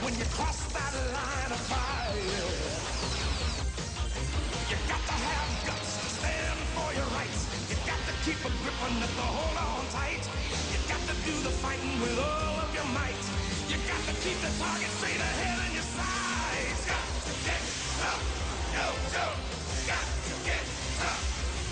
when you cross that line of fire. You got to have guts to stand for your rights. You got to keep a grip on it to hold on tight. You got to do the fighting with all of your might. You got to keep the target straight ahead in your sights. Got to get tough, yo, Joe. Got to get tough,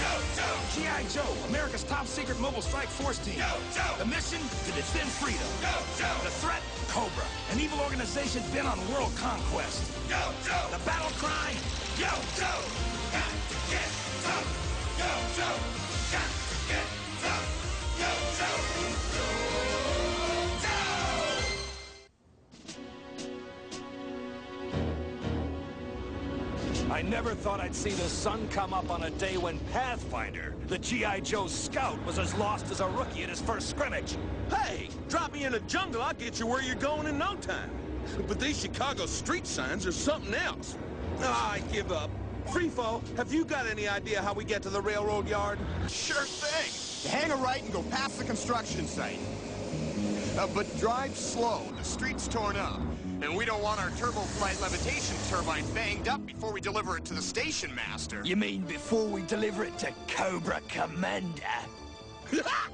yo, Joe. G.I. Joe, America's top secret mobile strike force team. Yo, Joe. The mission, to defend freedom. Yo, Joe. The threat, Cobra, an evil organization bent on world conquest. Yo, Joe. The battle cry, yo, Joe. Got to get tough, yo, Joe. Got to get tough, yo, Joe. I never thought I'd see the sun come up on a day when Pathfinder, the G.I. Joe scout, was as lost as a rookie at his first scrimmage. Hey, drop me in the jungle, I'll get you where you're going in no time. But these Chicago street signs are something else. Ah, I give up. Freefall, have you got any idea how we get to the railroad yard? Sure thing. Hang a right and go past the construction site. But drive slow. The street's torn up. And we don't want our turbo flight levitation turbine banged up before we deliver it to the station master. You mean before we deliver it to Cobra Commander?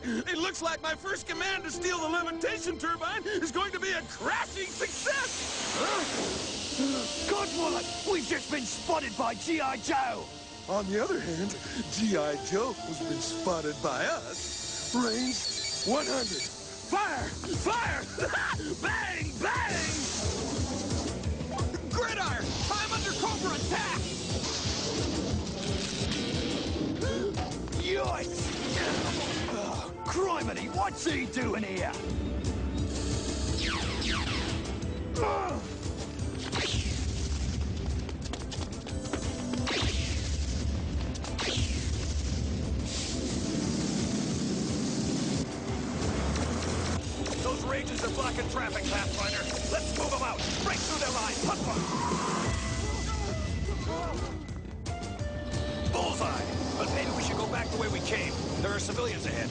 It looks like my first command to steal the levitation turbine is going to be a crashing success! Codswallop, we've just been spotted by G.I. Joe! On the other hand, G.I. Joe has been spotted by us. Range 100. Fire! Fire! Bang! Bang! Gridiron! I'm under Cobra attack! Yikes! Oh, criminy, what's he doing here? Those rages are blocking traffic, Pathfinder. Let's move them out. Break through their line. Bullseye! But maybe we should go back the way we came. There are civilians ahead.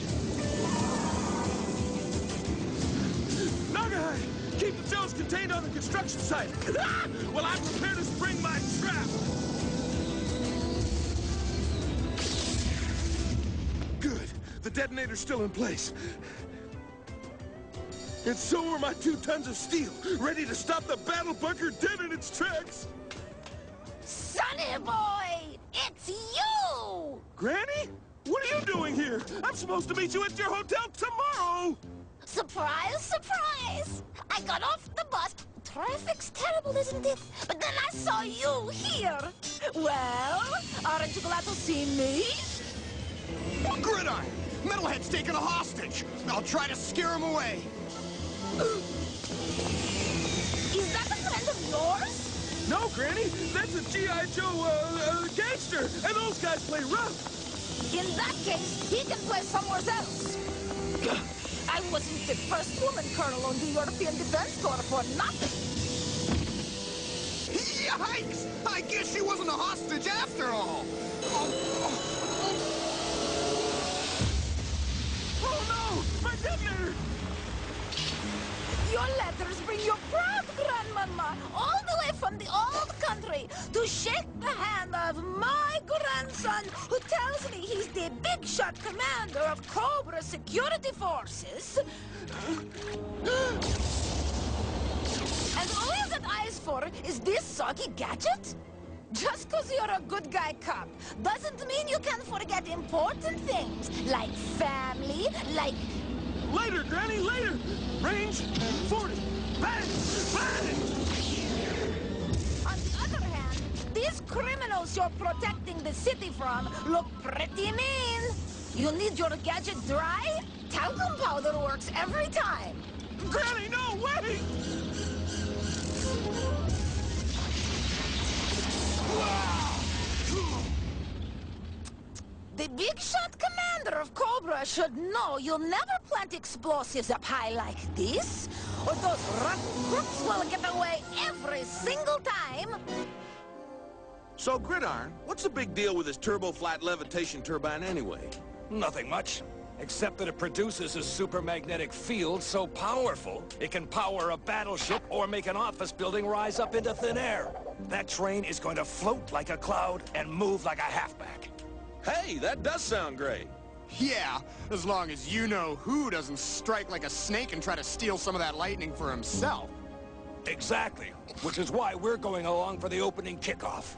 Naga! Keep the Joes contained on the construction site. Well, I'm prepared to spring my trap. Good. The detonator's still in place. And so are my 2 tons of steel, ready to stop the battle bunker dead in its tracks. Sonny boy! It's you! Granny? What are you doing here? I'm supposed to meet you at your hotel tomorrow! Surprise, surprise! I got off the bus. Traffic's terrible, isn't it? But then I saw you here. Well, aren't you glad to see me? Gridiron! Metalhead's taking a hostage! I'll try to scare him away. Is that a friend of yours? No, Granny, that's a G.I. Joe, gangster, and those guys play rough. In that case, he can play somewhere else. I wasn't the first woman colonel on the European Defense Corps for nothing. Yikes! I guess she wasn't a hostage after all. Oh no! My detonator! Your letters bring your proud grandmama all the way from the old country to shake the hand of my grandson, who tells me he's the big shot commander of Cobra Security Forces. And all he's got eyes for is this soggy gadget? Just because you're a good guy cop doesn't mean you can forget important things like family, like... Later, Granny, later! Range 40. Bang! Bang! On the other hand, these criminals you're protecting the city from look pretty mean. You need your gadget dry? Talcum powder works every time. Granny, no, wait! The big shot commander of Cobra should know you'll never plant explosives up high like this, or those rotten crooks will get away every single time. So, Gridiron, what's the big deal with this turbo flat levitation turbine anyway? Nothing much. Except that it produces a supermagnetic field so powerful, it can power a battleship or make an office building rise up into thin air. That train is going to float like a cloud and move like a halfback. Hey, that does sound great. Yeah, as long as you know who doesn't strike like a snake and try to steal some of that lightning for himself. Exactly, which is why we're going along for the opening kickoff.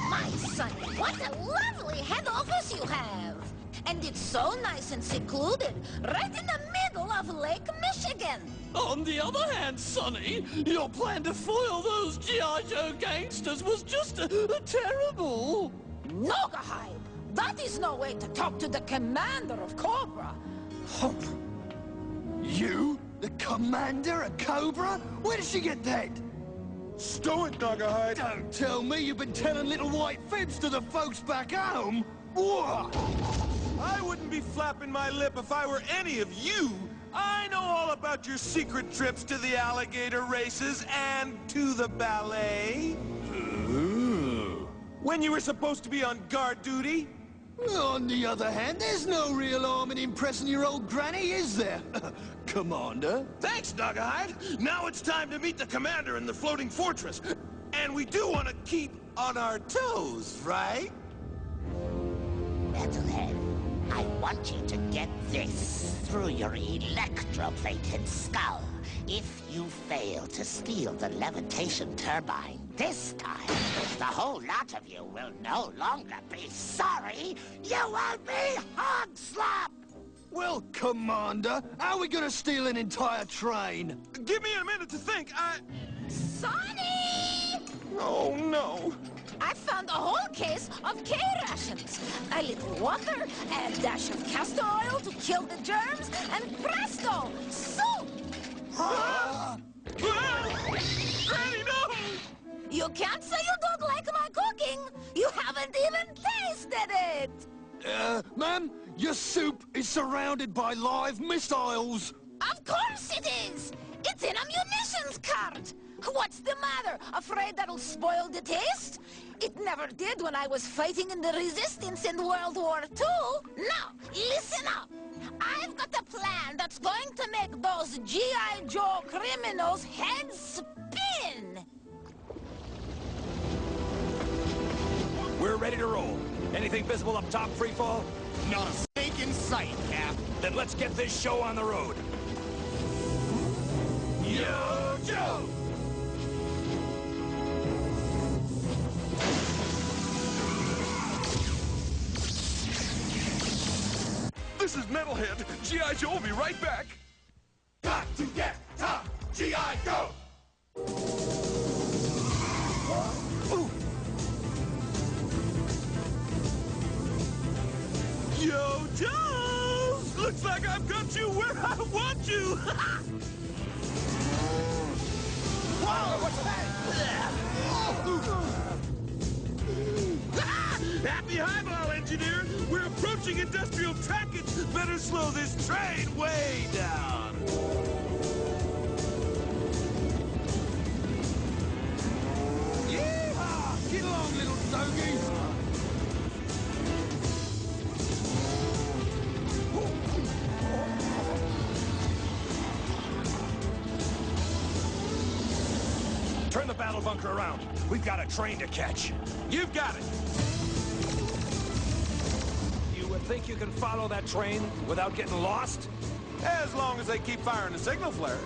My Sonny, what a lovely head office you have. And it's so nice and secluded, right in the middle of Lake Michigan. On the other hand, Sonny, your plan to foil those G.I. Joe gangsters was just terrible. Nogahide, that is no way to talk to the commander of Cobra. Hope. You? The commander of Cobra? Where did she get that? Stow it, Nogahide. Don't tell me you've been telling little white fibs to the folks back home. What? I wouldn't be flapping my lip if I were any of you. I know all about your secret trips to the alligator races and to the ballet. When you were supposed to be on guard duty. On the other hand, there's no real harm in impressing your old granny, is there? Commander? Thanks, Nogahide. Now it's time to meet the commander in the floating fortress. And we do want to keep on our toes, right? Metalhead, I want you to get this through your electroplated skull. If you fail to steal the levitation turbine this time, the whole lot of you will no longer be sorry. You will be hog slop! Well, Commander, how are we gonna steal an entire train? Give me a minute to think. Sonny! Oh, no. I found a whole case of K-rations. A little water, a dash of castor oil to kill the germs, and presto! Soup! Granny, no! You can't say you don't like my cooking. You haven't even tasted it. Ma'am, your soup is surrounded by live missiles. Of course it is. It's in a munitions cart. What's the matter? Afraid that'll spoil the taste? It never did when I was fighting in the resistance in World War II. Now, listen up. I've got a plan that's going to make those G.I. Joe criminals' heads spin. We're ready to roll. Anything visible up top, Freefall? Not a snake in sight, Cap. Then let's get this show on the road. Yo, Joe! This is Metalhead. G.I. Joe will be right back. Got to get top G.I. Joe! Yo, Joe! Looks like I've got you where I want you! Whoa, what's that? Happy highball, engineer! We're approaching industrial trackage! Better slow this train way down! Yeehaw! Get along, little doggies! Turn the battle bunker around. We've got a train to catch. You've got it! You would think you can follow that train without getting lost? As long as they keep firing the signal flares.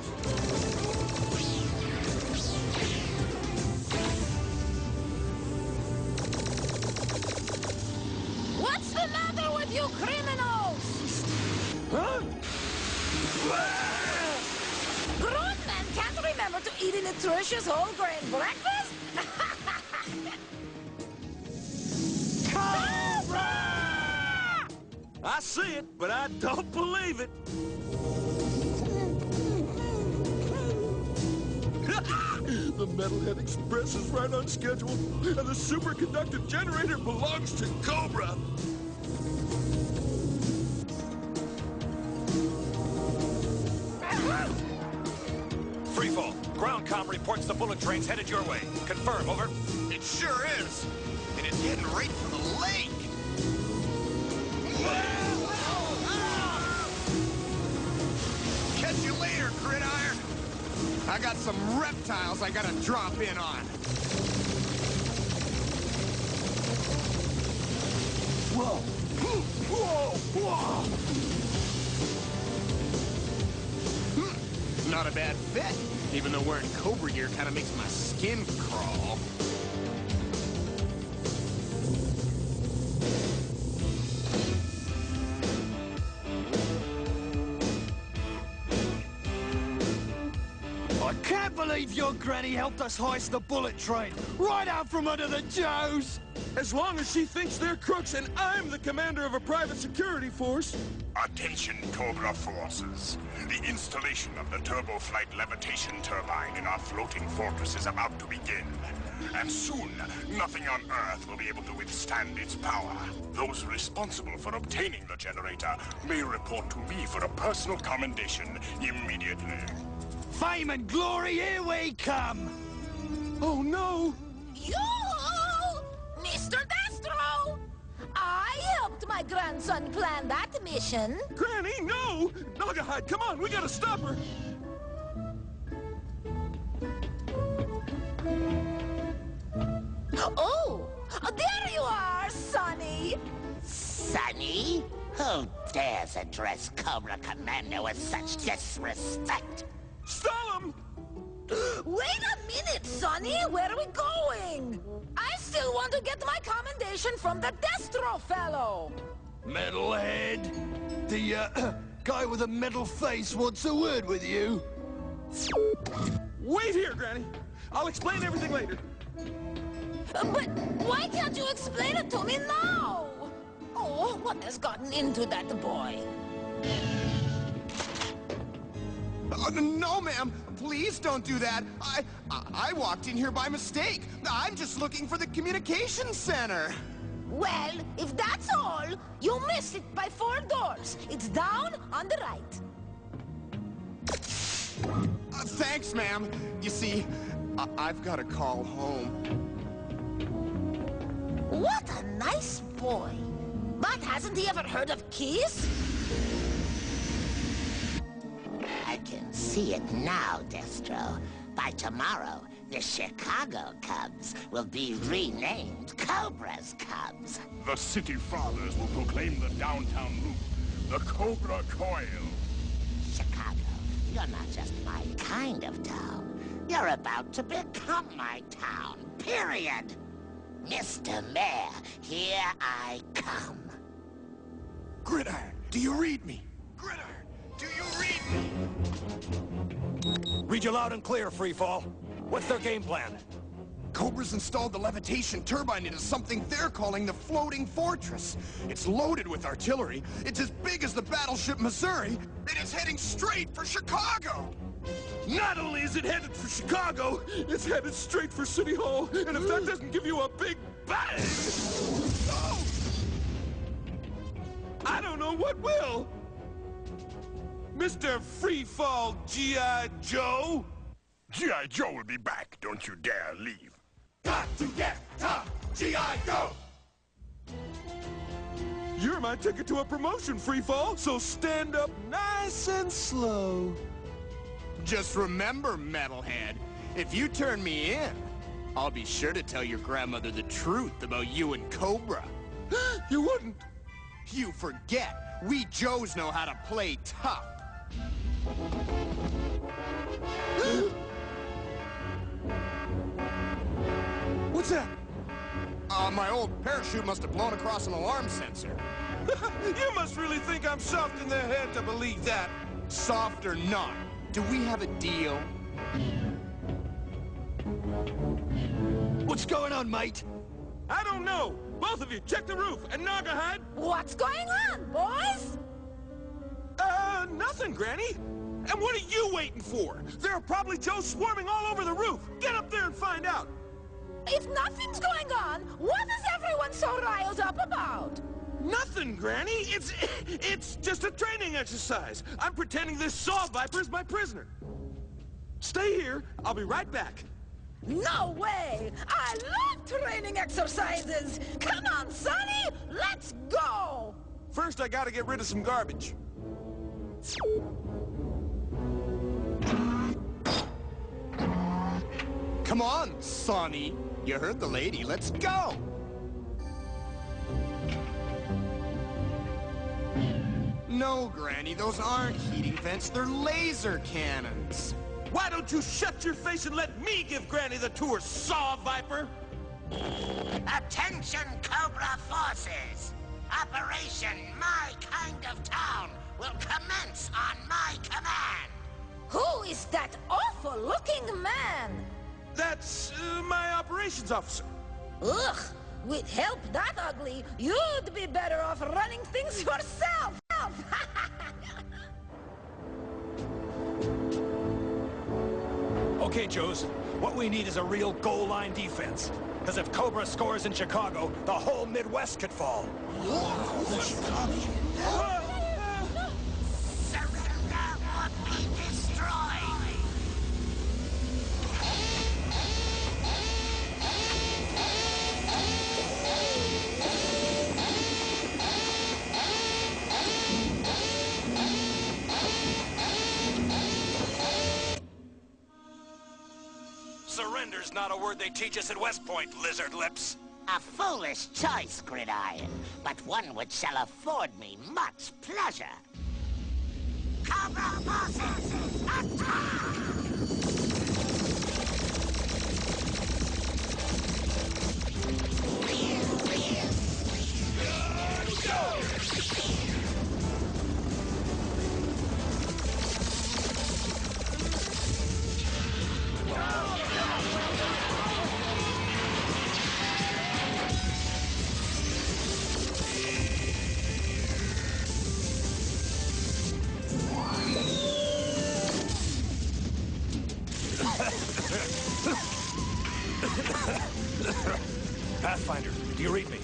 What's the matter with you criminals? Huh? Grown men can't remember to eat a nutritious whole grain breakfast? Cobra! I see it, but I don't believe it. The Metalhead Express is right on schedule, and the superconductive generator belongs to Cobra. Freefall, ground comm reports the bullet train's headed your way. Confirm, over. It sure is. And it's heading right for the lake. Catch you later, Gridiron. I got some reptiles I gotta drop in on. Whoa! Whoa! Whoa! Not a bad fit. Even though wearing Cobra gear kind of makes my skin crawl. I can't believe your granny helped us heist the bullet train right out from under the Joes! As long as she thinks they're crooks and I'm the commander of a private security force. Attention, Cobra forces. The installation of the turbo-flight levitation turbine in our floating fortress is about to begin. And soon, nothing on Earth will be able to withstand its power. Those responsible for obtaining the generator may report to me for a personal commendation immediately. Fame and glory, here we come! Oh no! Yo! Mr. Destro! I helped my grandson plan that mission. Granny, no! Nogahide, come on, we gotta stop her! Oh, there you are, Sonny. Sonny? Who dares address Cobra Commando with such disrespect? Stall him! Wait a minute, Sonny. Where are we going? I still want to get my commendation from the Destro fellow. Metalhead! The, guy with a metal face wants a word with you. Wait here, Granny. I'll explain everything later. But why can't you explain it to me now? Oh, what has gotten into that boy? No, ma'am. Please don't do that. I walked in here by mistake. I'm just looking for the communications center. Well, if that's all, you missed it by 4 doors. It's down on the right. Thanks, ma'am. You see, I've got to call home. What a nice boy. But hasn't he ever heard of Kiss? I can see it now, Destro. By tomorrow, the Chicago Cubs will be renamed Cobra's Cubs. The City Fathers will proclaim the downtown loop the Cobra Coil. Chicago, you're not just my kind of town. You're about to become my town, period. Mr. Mayor, here I come. Gridiron, do you read me? Gridiron, do you read me? Read you loud and clear, Freefall. What's their game plan? Cobra's installed the levitation turbine into something they're calling the floating fortress. It's loaded with artillery. It's as big as the battleship Missouri, and it's heading straight for Chicago. Not only is it headed for Chicago, it's headed straight for City Hall. And if that doesn't give you a big bang, Oh! I don't know what will. Mr. Freefall G.I. Joe? G.I. Joe will be back. Don't you dare leave. Got to get top G.I. Joe! You're my ticket to a promotion, Freefall, so stand up nice and slow. Just remember, Metalhead, if you turn me in, I'll be sure to tell your grandmother the truth about you and Cobra. You wouldn't. You forget, we Joes know how to play tough. What's that? My old parachute must have blown across an alarm sensor. You must really think I'm soft in the head to believe that. Soft or not, do we have a deal? What's going on, mate? I don't know. Both of you, check the roof. And Nogahide? What's going on, boys? Nothing, Granny. And what are you waiting for? There are probably Joes swarming all over the roof. Get up there and find out. If nothing's going on, what is everyone so riled up about? Nothing, Granny. It's just a training exercise. I'm pretending this saw viper is my prisoner. Stay here. I'll be right back. No way! I love training exercises! Come on, Sonny! Let's go! First, I gotta get rid of some garbage. Come on, Sonny. You heard the lady. Let's go. No, Granny, those aren't heating vents. They're laser cannons. Why don't you shut your face and let me give Granny the tour, saw viper? Attention, Cobra forces! Operation My Kind of Town will commence on my command! Who is that awful-looking man? That's my operations officer. Ugh! With help that ugly, you'd be better off running things yourself! Okay, Joes. What we need is a real goal line defense. Because if Cobra scores in Chicago, the whole Midwest could fall. Surrender or be destroyed! Surrender's not a word they teach us at West Point, lizard lips. A foolish choice, Gridiron, but one which shall afford me much pleasure. Cobra forces, attack! Pathfinder, do you read me?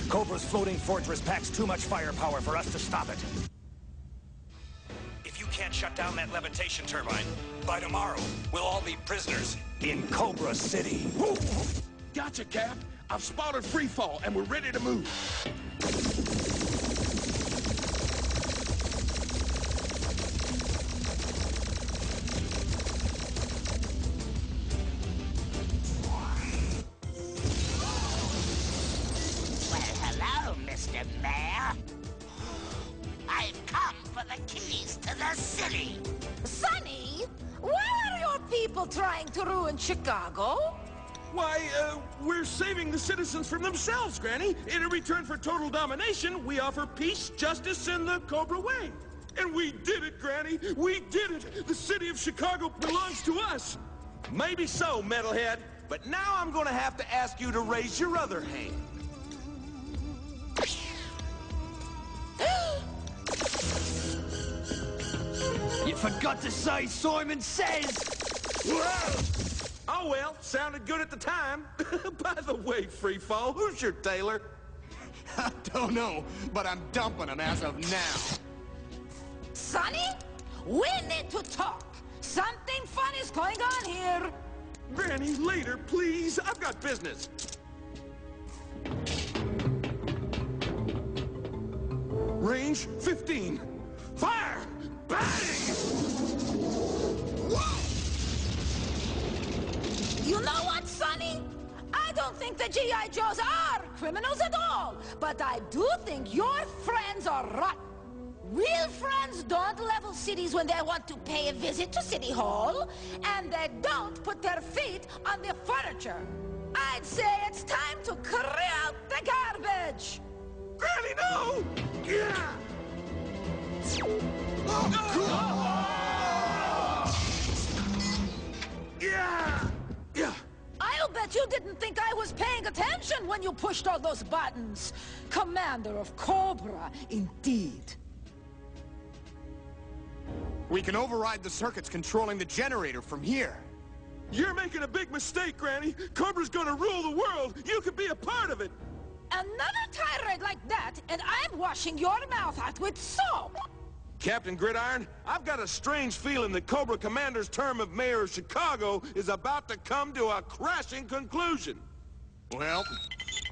Cobra's floating fortress packs too much firepower for us to stop it. If you can't shut down that levitation turbine, by tomorrow, we'll all be prisoners in Cobra City. Woo! Gotcha, Cap. I've spotted free fall, and we're ready to move. Mr. Mayor. I've come for the keys to the city. Sonny, why are your people trying to ruin Chicago? Why, we're saving the citizens from themselves, Granny. In return for total domination, we offer peace, justice, and the Cobra way. And we did it, Granny. We did it. The city of Chicago belongs to us. Maybe so, metalhead. But now I'm going to have to ask you to raise your other hand. You forgot to say Simon Says! Whoa! Oh, well, sounded good at the time. By the way, Freefall, who's your tailor? I don't know, but I'm dumping him as of now. Sonny, we need to talk. Something fun is going on here. Granny, later, please. I've got business. Range 15. Fire! Bang! You know what, Sonny? I don't think the G.I. Joes are criminals at all, but I do think your friends are rotten. Real friends don't level cities when they want to pay a visit to City Hall, and they don't put their feet on the furniture. I'd say it's time to clear out the garbage. Granny, no! Yeah! Yeah! Yeah! I'll bet you didn't think I was paying attention when you pushed all those buttons. Commander of Cobra, indeed. We can override the circuits controlling the generator from here. You're making a big mistake, Granny. Cobra's gonna rule the world. You could be a part of it. Another tirade like that, and I'm washing your mouth out with soap. Captain Gridiron, I've got a strange feeling that Cobra Commander's term of mayor of Chicago is about to come to a crashing conclusion. Well,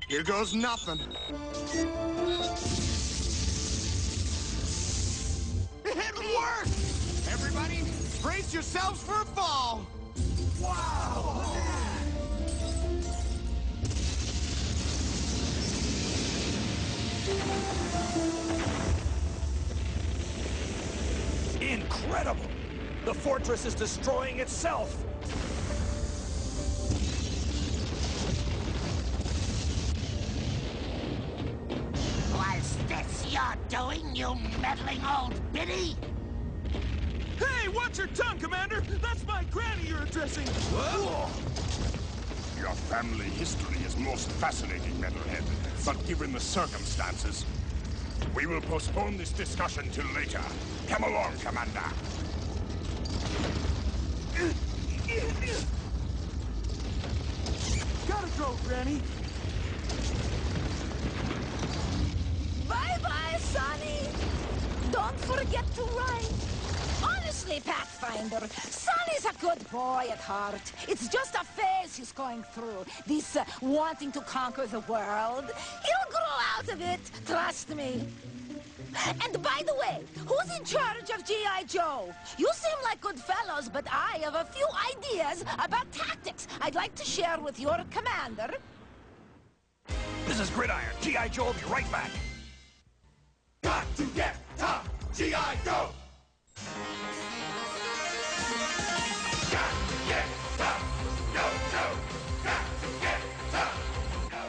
here goes nothing. It worked! Everybody, brace yourselves for a fall! Wow! Incredible! The fortress is destroying itself! Was this your doing, you meddling old biddy? Hey, watch your tongue, Commander! That's my granny you're addressing! Whoa. Your family history is most fascinating, Metalhead. But given the circumstances, we will postpone this discussion till later. Come along, Commander. Gotta go, Granny! Bye-bye, Sonny. Don't forget to ride. Honestly, Pathfinder, Sonny's a good boy at heart. It's just a phase he's going through. This wanting to conquer the world. He'll grow out of it, trust me. And by the way, who's in charge of G.I. Joe? You seem like good fellows, but I have a few ideas about tactics I'd like to share with your commander. This is Gridiron. G.I. Joe will be right back. Got to get top G.I. Joe! Got to get top Joe! Got to get top!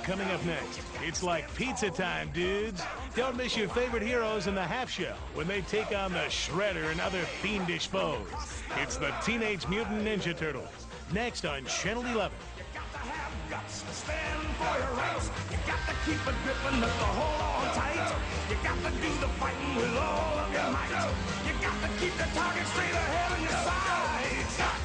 Coming up next, it's like pizza time, dudes. Don't miss your favorite heroes in the half shell when they take on the Shredder and other fiendish foes. It's the Teenage Mutant Ninja Turtles. Next on Channel 11. You got to have guts to stand for your rights. You got to keep it gripping up the hold on tight. You got to do the fighting with all of your might. You got to keep the target straight ahead in your sights.